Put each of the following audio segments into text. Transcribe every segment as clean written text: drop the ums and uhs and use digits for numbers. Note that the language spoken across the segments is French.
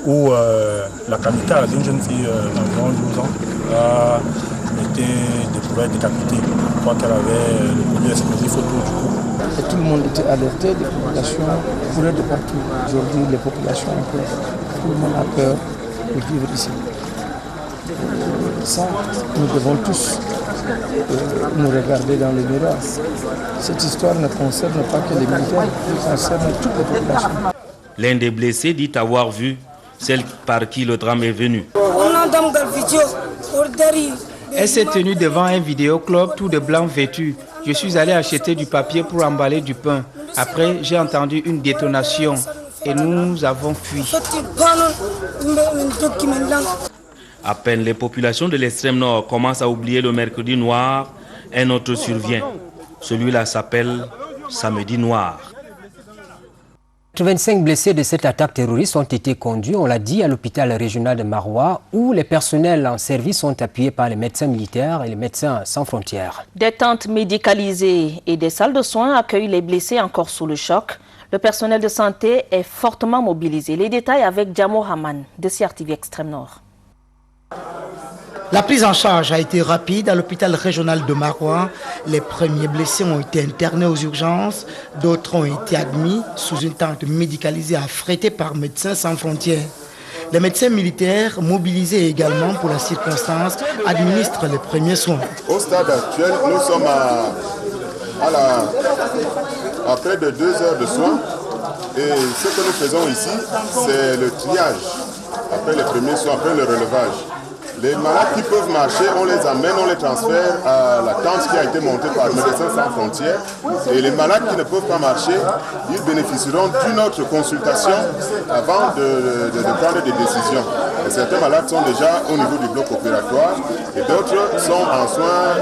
où la kamikaze, une jeune fille d'environ 12 ans, a été découverte décapitée. Je crois qu'elle avait le produit explosif autour du cou. Et tout le monde était alerté, les populations couraient de partout. Aujourd'hui, les populations ont peur. Tout le monde a peur de vivre ici. Ça, nous devons tous nous regarder dans le miroir. Cette histoire ne concerne pas que les militaires, elle concerne toutes les populations. L'un des blessés dit avoir vu celle par qui le drame est venu. Elle s'est tenue devant un vidéoclub tout de blanc vêtu. Je suis allé acheter du papier pour emballer du pain. Après, j'ai entendu une détonation et nous avons fui. À peine les populations de l'extrême nord commencent à oublier le mercredi noir, un autre survient. Celui-là s'appelle Samedi noir. 25 blessés de cette attaque terroriste ont été conduits, on l'a dit, à l'hôpital régional de Maroua, où les personnels en service sont appuyés par les médecins militaires et les médecins sans frontières. Des tentes médicalisées et des salles de soins accueillent les blessés encore sous le choc. Le personnel de santé est fortement mobilisé. Les détails avec Djamo Haman de CRTV Extrême Nord. La prise en charge a été rapide à l'hôpital régional de Maroua. Les premiers blessés ont été internés aux urgences, d'autres ont été admis sous une tente médicalisée affrétée par Médecins sans frontières. Les médecins militaires, mobilisés également pour la circonstance, administrent les premiers soins. Au stade actuel, nous sommes à près de 2 heures de soins. Et ce que nous faisons ici, c'est le triage. Après les premiers soins, après le relevage. Les malades qui peuvent marcher, on les amène, on les transfère à la tente qui a été montée par Médecins sans frontières. Et les malades qui ne peuvent pas marcher, ils bénéficieront d'une autre consultation avant de prendre des décisions. Et certains malades sont déjà au niveau du bloc opératoire et d'autres sont en soins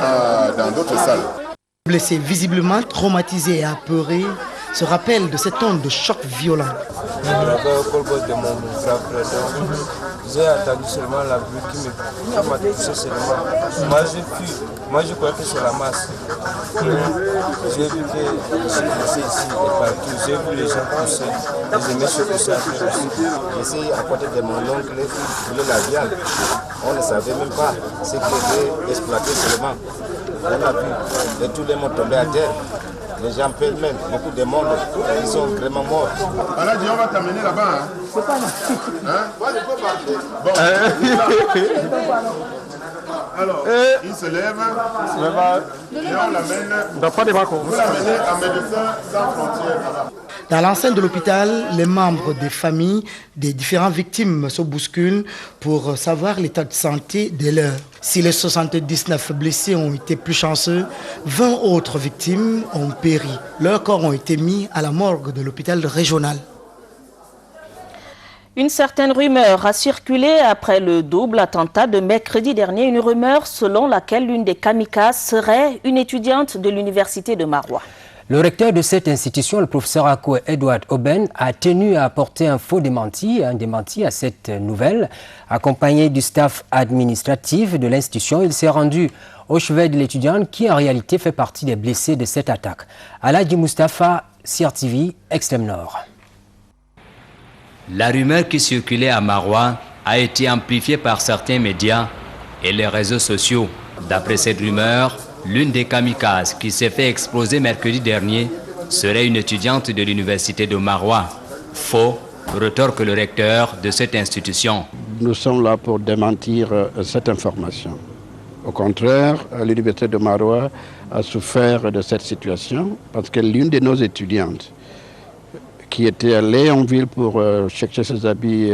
dans d'autres salles. Les blessés visiblement traumatisés et apeurés se rappellent de cette onde de choc violent. J'ai entendu seulement la bruit qui m'a touché seulement. Moi j'ai fui, moi je crois que c'est la masse. J'ai vu que je suis blessé ici et partout, j'ai vu les gens pousser, les aimés se pousser à faire aussi. J'essaie à côté de mon oncle, il voulait la viande. On ne savait même pas ce qu'il avait exploité seulement. On a vu, et tous les monde tombés à terre. Les gens payent même, beaucoup de monde, ils sont vraiment morts. Alors, on va t'amener là-bas. C'est pas là. Bon. Alors, il se lève et on l'amène. Vous l'amenez à Médecins sans frontières. Dans l'enceinte de l'hôpital, les membres des familles des différentes victimes se bousculent pour savoir l'état de santé des leurs. Si les 79 blessés ont été plus chanceux, 20 autres victimes ont péri. Leurs corps ont été mis à la morgue de l'hôpital régional. Une certaine rumeur a circulé après le double attentat de mercredi dernier. Une rumeur selon laquelle l'une des kamikazes serait une étudiante de l'université de Maroua. Le recteur de cette institution, le professeur Ako Edward Oben, a tenu à apporter un démenti à cette nouvelle. Accompagné du staff administratif de l'institution, il s'est rendu au chevet de l'étudiante qui en réalité fait partie des blessés de cette attaque. Aladji Mustafa, CRTV, Extrême Nord. La rumeur qui circulait à Maroua a été amplifiée par certains médias et les réseaux sociaux. D'après cette rumeur, l'une des kamikazes qui s'est fait exploser mercredi dernier serait une étudiante de l'université de Maroua. Faux, retorque le recteur de cette institution. Nous sommes là pour démentir cette information. Au contraire, l'université de Maroua a souffert de cette situation parce que l'une de nos étudiantes qui était à Léonville pour chercher ses habits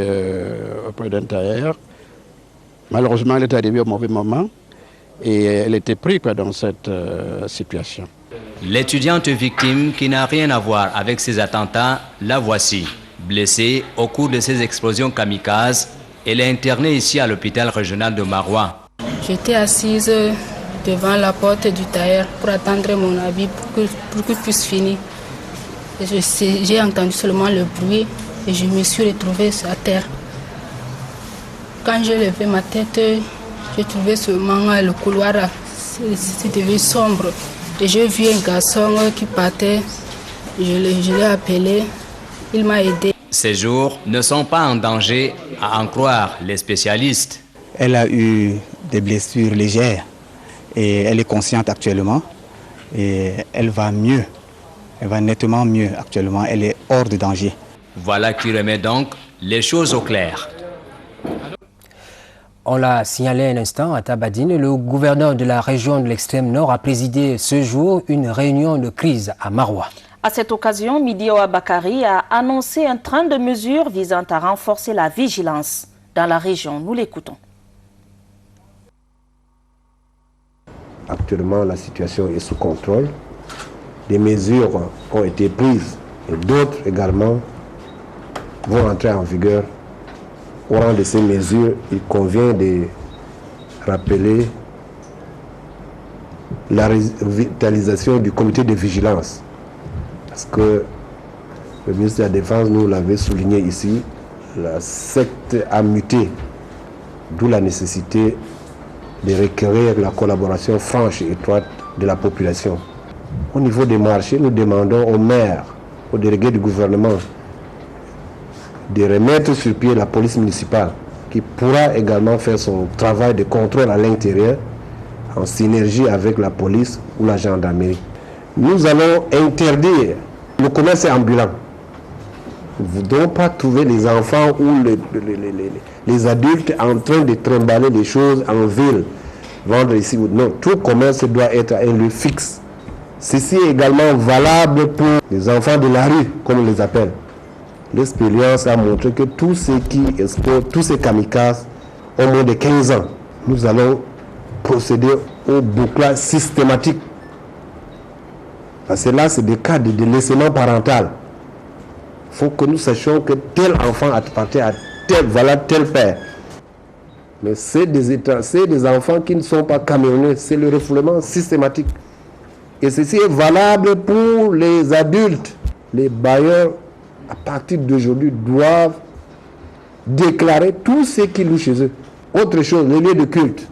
auprès d'un tailleur, malheureusement elle est arrivée au mauvais moment. Et elle était prise dans cette situation. L'étudiante victime qui n'a rien à voir avec ces attentats, la voici. Blessée au cours de ces explosions kamikazes, elle est internée ici à l'hôpital régional de Maroua. J'étais assise devant la porte du tailleur pour attendre mon habit pour qu'il puisse finir. J'ai entendu seulement le bruit et je me suis retrouvée à terre. Quand j'ai levé ma tête, j'ai trouvé seulement le couloir, c'était devenu sombre. Et j'ai vu un garçon qui partait, je l'ai appelé, il m'a aidé. Ces jours ne sont pas en danger, à en croire les spécialistes. Elle a eu des blessures légères et elle est consciente actuellement et elle va mieux. Elle va nettement mieux actuellement. Elle est hors de danger. Voilà qui remet donc les choses au clair. On l'a signalé un instant à Tabadine, le gouverneur de la région de l'extrême nord a présidé ce jour une réunion de crise à Maroua. À cette occasion, Midio Abakari a annoncé un train de mesures visant à renforcer la vigilance dans la région. Nous l'écoutons. Actuellement, la situation est sous contrôle. Des mesures ont été prises et d'autres également vont entrer en vigueur. Au rang de ces mesures, il convient de rappeler la revitalisation du comité de vigilance. Parce que le ministre de la Défense nous l'avait souligné ici, la secte a muté, d'où la nécessité de requérir la collaboration franche et étroite de la population. Au niveau des marchés, nous demandons aux maires, aux délégués du gouvernement, de remettre sur pied la police municipale, qui pourra également faire son travail de contrôle à l'intérieur, en synergie avec la police ou la gendarmerie. Nous allons interdire le commerce ambulant. Nous ne voudrons pas trouver les enfants ou les adultes en train de trimballer les choses en ville, vendre ici ou non. Tout commerce doit être un lieu fixe. Ceci est également valable pour les enfants de la rue, comme on les appelle. L'expérience a montré que tous ceux qui exportent, tous ces kamikazes, ont moins de 15 ans. Nous allons procéder au bouclage systématique. Parce que là, c'est des cas de délaissement parental. Il faut que nous sachions que tel enfant appartient à tel père. Mais c'est des enfants qui ne sont pas camerounais. C'est le refoulement systématique. Et ceci est valable pour les adultes. Les bailleurs, à partir d'aujourd'hui, doivent déclarer tout ce qui loue chez eux. Autre chose, les lieux de culte.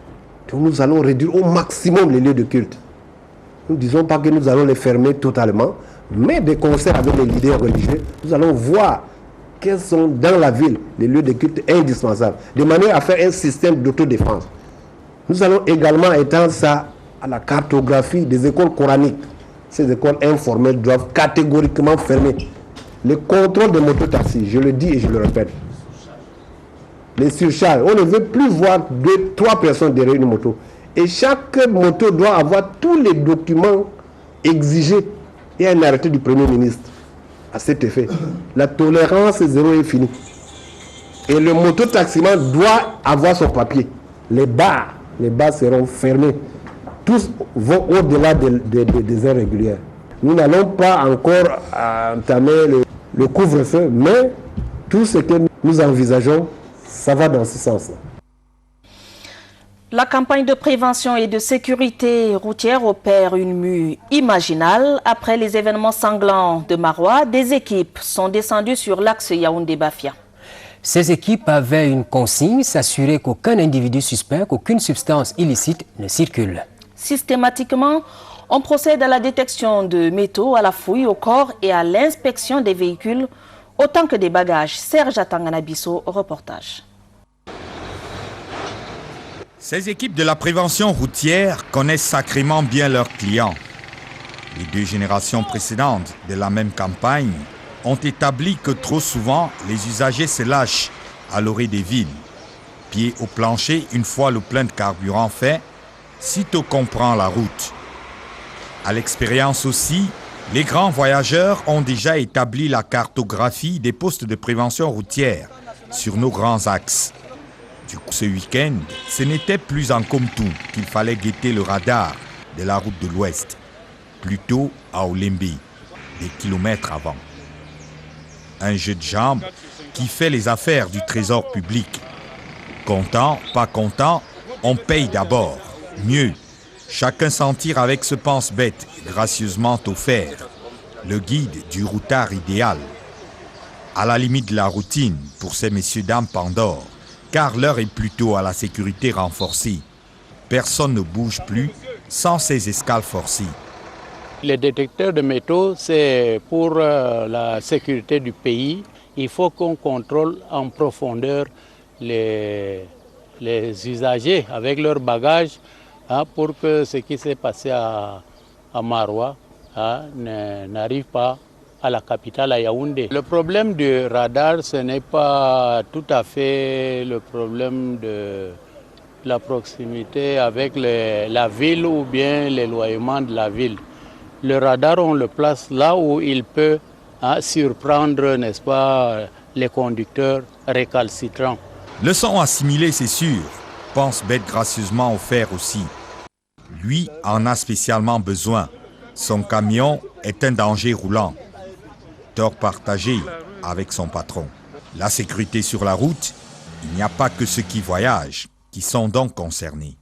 Donc nous allons réduire au maximum les lieux de culte. Nous ne disons pas que nous allons les fermer totalement, mais des concerts avec les leaders religieux, nous allons voir quels sont dans la ville les lieux de culte indispensables, de manière à faire un système d'autodéfense. Nous allons également étendre ça à la cartographie des écoles coraniques. Ces écoles informelles doivent catégoriquement fermer. Le contrôle des mototaxis, je le dis et je le répète, les surcharges, on ne veut plus voir 2-3 personnes derrière une moto. Et chaque moto doit avoir tous les documents exigés. Il y a un arrêté du Premier ministre à cet effet. La tolérance zéro est finie. Et le mototaximan doit avoir son papier. Les bars seront fermés. Tous vont au-delà des heures régulières. Nous n'allons pas encore entamer le couvre-feu, mais tout ce que nous envisageons, ça va dans ce sens-là. La campagne de prévention et de sécurité routière opère une mue imaginale. Après les événements sanglants de Maroua, des équipes sont descendues sur l'axe Yaoundé-Bafia. Ces équipes avaient une consigne, s'assurer qu'aucun individu suspect, qu'aucune substance illicite ne circule. Systématiquement, on procède à la détection de métaux, à la fouille au corps et à l'inspection des véhicules, autant que des bagages. Serge Atanganabiso, reportage. Ces équipes de la prévention routière connaissent sacrément bien leurs clients. Les deux générations précédentes de la même campagne ont établi que trop souvent, les usagers se lâchent à l'orée des villes. Pied au plancher une fois le plein de carburant fait, sitôt qu'on prend la route. À l'expérience aussi, les grands voyageurs ont déjà établi la cartographie des postes de prévention routière sur nos grands axes. Du coup, ce week-end, ce n'était plus en Komtou qu'il fallait guetter le radar de la route de l'Ouest, plutôt à Olembe, des kilomètres avant. Un jeu de jambes qui fait les affaires du trésor public. Content, pas content, on paye d'abord. Mieux, chacun s'en tire avec ce pense-bête gracieusement offert, le guide du routard idéal. À la limite de la routine pour ces messieurs-dames Pandore, car l'heure est plutôt à la sécurité renforcée. Personne ne bouge plus sans ces escales forcées. Les détecteurs de métaux, c'est pour la sécurité du pays il faut qu'on contrôle en profondeur les usagers avec leurs bagages pour que ce qui s'est passé à Maroua n'arrive pas à la capitale, à Yaoundé. Le problème du radar, ce n'est pas tout à fait le problème de la proximité avec la ville ou bien l'éloignement de la ville. Le radar, on le place là où il peut surprendre, n'est-ce pas, les conducteurs récalcitrants. Leçon assimilée, c'est sûr, pense Bête gracieusement au fer aussi. Lui en a spécialement besoin. Son camion est un danger roulant. Tort partagé avec son patron. La sécurité sur la route, il n'y a pas que ceux qui voyagent qui sont donc concernés.